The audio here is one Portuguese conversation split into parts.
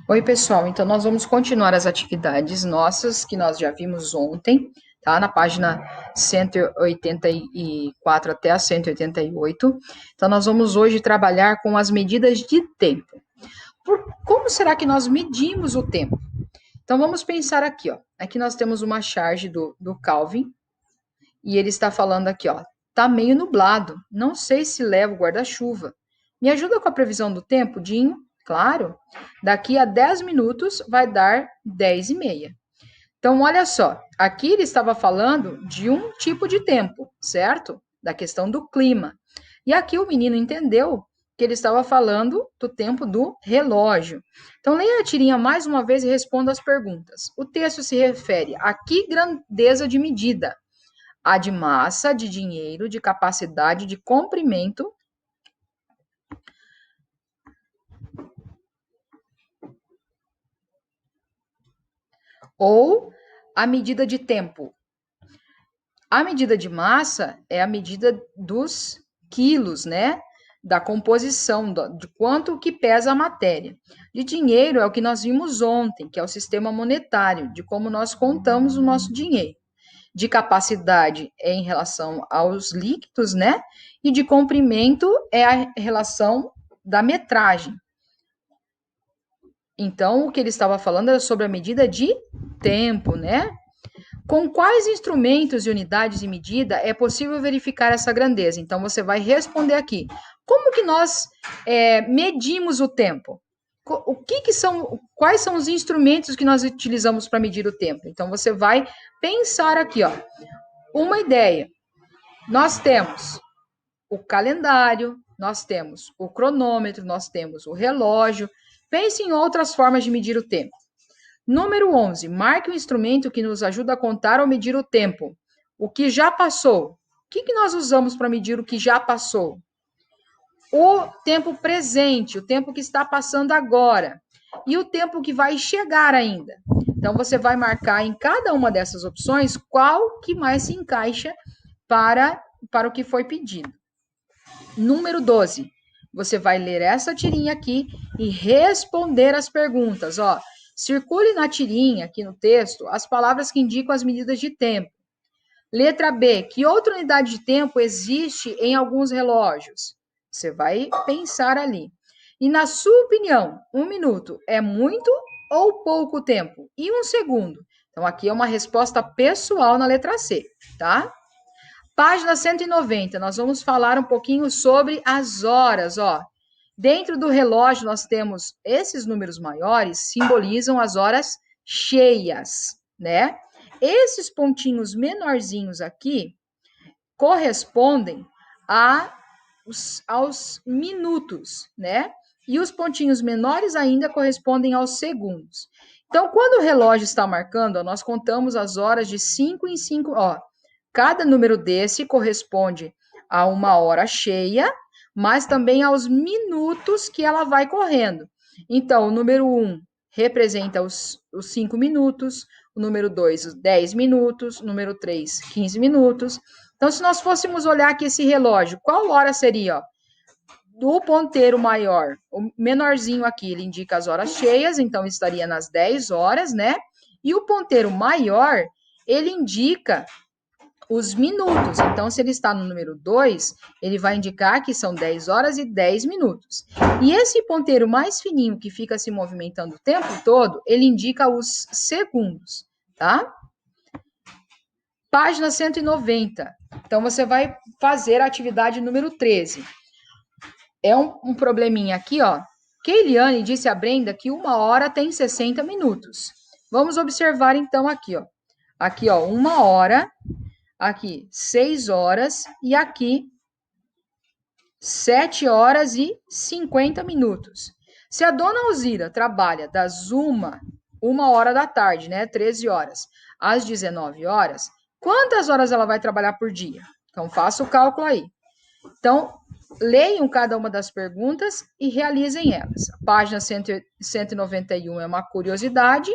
Oi, pessoal. Então, nós vamos continuar as atividades nossas que nós já vimos ontem, tá? Na página 184 até a 188. Então, nós vamos hoje trabalhar com as medidas de tempo. Como será que nós medimos o tempo? Então, vamos pensar aqui, ó. Aqui nós temos uma charge do Calvin e ele está falando aqui, ó. Tá meio nublado. Não sei se levo guarda-chuva. Me ajuda com a previsão do tempo, Dinho? Claro. Daqui a 10 minutos vai dar 10h30. Então, olha só. Aqui ele estava falando de um tipo de tempo, certo? Da questão do clima. E aqui o menino entendeu que ele estava falando do tempo do relógio. Então, leia a tirinha mais uma vez e responda as perguntas. O texto se refere a que grandeza de medida? A de massa, de dinheiro, de capacidade, de comprimento. Ou a medida de tempo. A medida de massa é a medida dos quilos, né? Da composição, de quanto que pesa a matéria. De dinheiro é o que nós vimos ontem, que é o sistema monetário, de como nós contamos o nosso dinheiro. De capacidade é em relação aos líquidos, né? E de comprimento é a relação da metragem. Então, o que ele estava falando era sobre a medida de tempo, né? Com quais instrumentos e unidades de medida é possível verificar essa grandeza? Então, você vai responder aqui. Como que nós medimos o tempo? Quais são os instrumentos que nós utilizamos para medir o tempo? Então, você vai pensar aqui, ó. Uma ideia. Nós temos o calendário, nós temos o cronômetro, nós temos o relógio. Pense em outras formas de medir o tempo. Número 11. Marque um instrumento que nos ajuda a contar ou medir o tempo. O que já passou. O que nós usamos para medir o que já passou? O tempo presente, o tempo que está passando agora. E o tempo que vai chegar ainda. Então, você vai marcar em cada uma dessas opções qual que mais se encaixa para o que foi pedido. Número 12. Você vai ler essa tirinha aqui e responder as perguntas. Ó, circule na tirinha, aqui no texto, as palavras que indicam as medidas de tempo. Letra B. Que outra unidade de tempo existe em alguns relógios? Você vai pensar ali. E na sua opinião, 1 minuto é muito ou pouco tempo? E 1 segundo? Então, aqui é uma resposta pessoal na letra C, tá? Página 190, nós vamos falar um pouquinho sobre as horas, ó. Dentro do relógio nós temos esses números maiores, simbolizam as horas cheias, né? Esses pontinhos menorzinhos aqui correspondem aos minutos, né? E os pontinhos menores ainda correspondem aos segundos. Então, quando o relógio está marcando, ó, nós contamos as horas de 5 em 5, ó. Cada número desse corresponde a uma hora cheia, mas também aos minutos que ela vai correndo. Então, o número 1 representa os 5 minutos, o número 2, os 10 minutos, o número 3, 15 minutos. Então, se nós fôssemos olhar aqui esse relógio, qual hora seria? Ó? Do ponteiro maior, o menorzinho aqui, ele indica as horas cheias, então estaria nas 10 horas, né? E o ponteiro maior, ele indica os minutos. Então, se ele está no número 2, ele vai indicar que são 10 horas e 10 minutos. E esse ponteiro mais fininho que fica se movimentando o tempo todo, ele indica os segundos, tá? Página 190. Então, você vai fazer a atividade número 13. É um probleminha aqui, ó. Keiliane disse a Brenda que 1 hora tem 60 minutos. Vamos observar, então, aqui, ó. Aqui, ó, 1 hora... Aqui, 6 horas e aqui 7 horas e 50 minutos. Se a dona Alzira trabalha das 1 hora da tarde, né, 13 horas, às 19 horas, quantas horas ela vai trabalhar por dia? Então, faça o cálculo aí. Então, leiam cada uma das perguntas e realizem elas. A página 191 é uma curiosidade.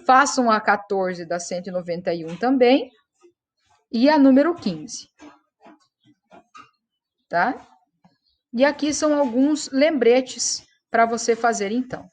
Façam a 14 da 191 também. E a número 15, tá? E aqui são alguns lembretes para você fazer, então.